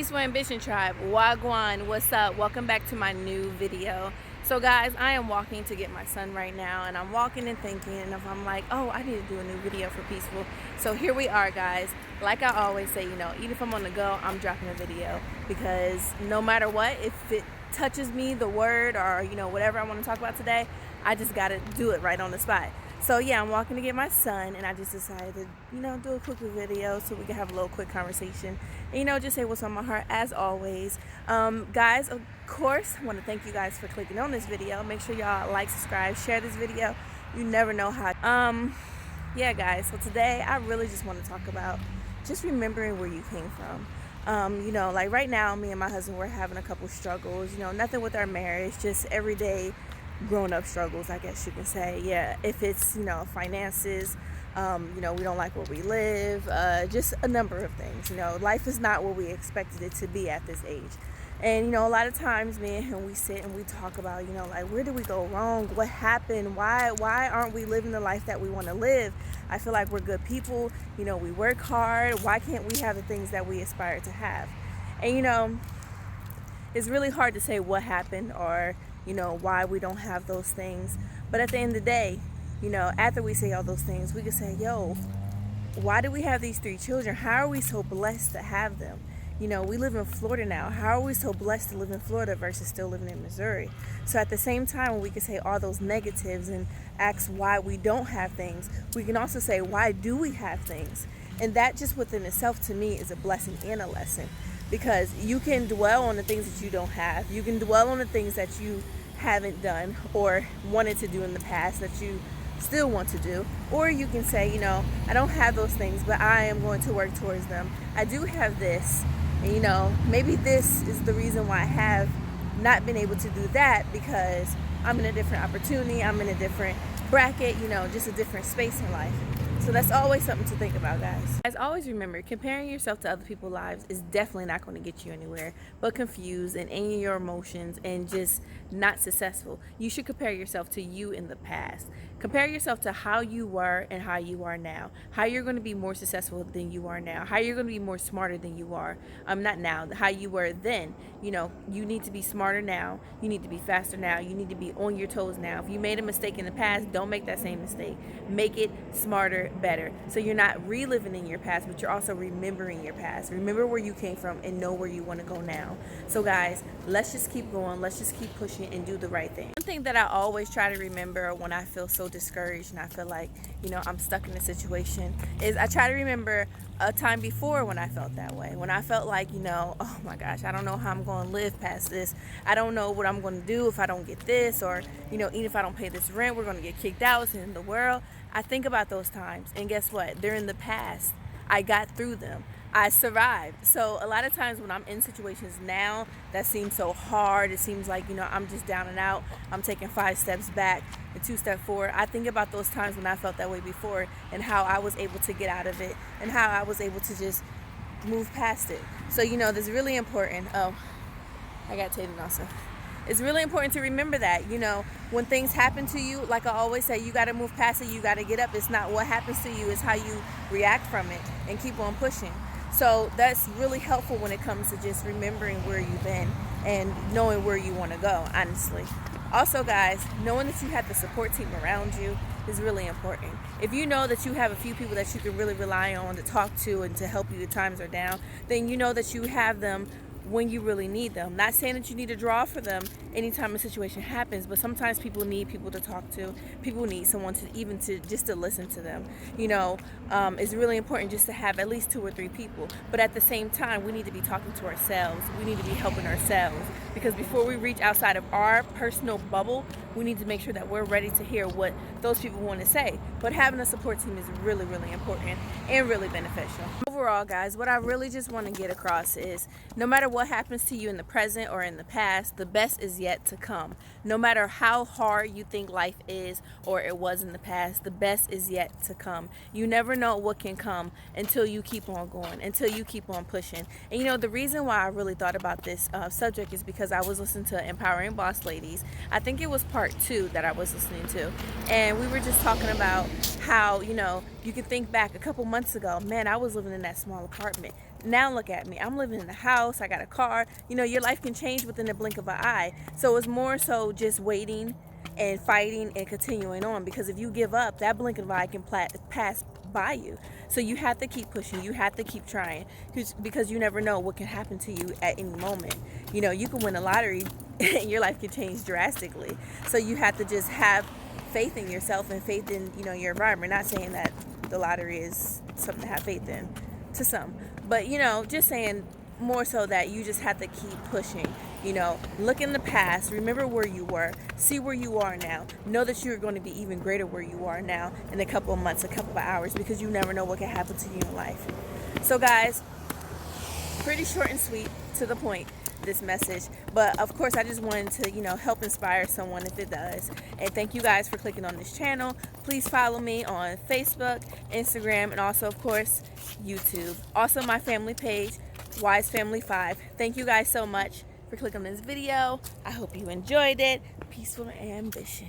Peaceful Ambition Tribe, Wagwan, what's up? Welcome back to my new video. So guys, I am walking to get my son right now, and I'm walking and thinking, and if I'm like, oh, I need to do a new video for Peaceful. So here we are, guys. Like I always say, even if I'm on the go, I'm dropping a video, because no matter what, if it touches me, the word, or whatever I want to talk about today, I just gotta do it right on the spot. So yeah, I'm walking to get my son, and I just decided to, do a quick video so we can have a little quick conversation. And, just say what's on my heart as always. Guys, of course, I want to thank you guys for clicking on this video. Make sure y'all like, subscribe, share this video. You never know how. Yeah, guys. So today, I really just want to talk about just remembering where you came from. Like right now, me and my husband, we're having a couple struggles. Nothing with our marriage, just everyday grown-up struggles, I guess you can say. Yeah, if it's finances, we don't like where we live, just a number of things. Life is not what we expected it to be at this age. And a lot of times, me and him, we sit and we talk about, like, where did we go wrong? What happened? Why aren't we living the life that we want to live? I feel like we're good people. We work hard. Why can't we have the things that we aspire to have? And it's really hard to say what happened, or why we don't have those things. But at the end of the day, after we say all those things, we can say, yo, why do we have these 3 children? How are we so blessed to have them? We live in Florida now. How are we so blessed to live in Florida versus still living in Missouri? So at the same time, when we can say all those negatives and ask why we don't have things, we can also say, why do we have things? And that just within itself, to me, is a blessing and a lesson. Because you can dwell on the things that you don't have. You can dwell on the things that you haven't done or wanted to do in the past that you still want to do. Or you can say, I don't have those things, but I am going to work towards them. I do have this. And, maybe this is the reason why I have not been able to do that, because I'm in a different opportunity. I'm in a different bracket, just a different space in life. So that's always something to think about, guys. As always, remember, comparing yourself to other people's lives is definitely not going to get you anywhere, but confused and in your emotions and just not successful. You should compare yourself to you in the past. Compare yourself to how you were and how you are now. How you're going to be more successful than you are now. How you're going to be more smarter than you are. Not now. How you were then. You need to be smarter now. You need to be faster now. You need to be on your toes now. If you made a mistake in the past, don't make that same mistake. Make it smarter, better. So you're not reliving in your past, but you're also remembering your past. Remember where you came from and know where you want to go now. So guys, let's just keep going. Let's just keep pushing and do the right thing. One thing that I always try to remember when I feel so discouraged and I feel like, I'm stuck in a situation, is I try to remember a time before when I felt that way. When I felt like, oh my gosh, I don't know how I'm going to live past this. I don't know what I'm going to do if I don't get this, or, even if I don't pay this rent, we're going to get kicked out. It's in the world. I think about those times, and guess what? They're in the past. I got through them. I survived. So a lot of times when I'm in situations now that seem so hard, it seems like, I'm just down and out. I'm taking 5 steps back and 2 steps forward. I think about those times when I felt that way before, and how I was able to get out of it, and how I was able to just move past it. So, that's really important. Oh, I got Tatum also. It's really important to remember that, when things happen to you, like I always say, you got to move past it. You got to get up. It's not what happens to you, it's how you react from it and keep on pushing. So that's really helpful when it comes to just remembering where you've been and knowing where you want to go, honestly. Also, guys, knowing that you have the support team around you is really important. If you know that you have a few people that you can really rely on to talk to and to help you when times are down, then you know that you have them when you really need them. Not saying that you need to draw for them anytime a situation happens, but sometimes people need people to talk to. People need someone to listen to them. It's really important just to have at least 2 or 3 people. But at the same time, we need to be talking to ourselves. We need to be helping ourselves, because before we reach outside of our personal bubble, we need to make sure that we're ready to hear what those people want to say. But having a support team is really, really important and really beneficial. Overall, guys, what I really just want to get across is, no matter what happens to you in the present or in the past, the best is yet to come. No matter how hard you think life is or it was in the past, the best is yet to come. You never know what can come until you keep on going, until you keep on pushing. And the reason why I really thought about this subject is because I was listening to Empowering Boss Ladies. I think it was part 2 that I was listening to, and we were just talking about how, you can think back a couple months ago, man, I was living in that small apartment. Now look at me. I'm living in a house. I got a car. You know, your life can change within the blink of an eye. So it's more so just waiting and fighting and continuing on, because if you give up, that blink of an eye can pass by you. So you have to keep pushing. You have to keep trying, because you never know what can happen to you at any moment. You know, you can win a lottery and your life can change drastically. So you have to just have faith in yourself and faith in, you know, your environment. Not saying that the lottery is something to have faith in, to some, but, you know, just saying more so that you just have to keep pushing. You know, look in the past, remember where you were, see where you are now, know that you're going to be even greater where you are now in a couple of months, a couple of hours, because you never know what can happen to you in life. So guys, pretty short and sweet, to the point, this message, but of course I just wanted to, you know, help inspire someone if it does. And thank you guys for clicking on this channel. Please follow me on Facebook, Instagram, and also of course YouTube. Also my family page, Wise Family 5. Thank you guys so much for clicking on this video. I hope you enjoyed it. Peaceful ambition.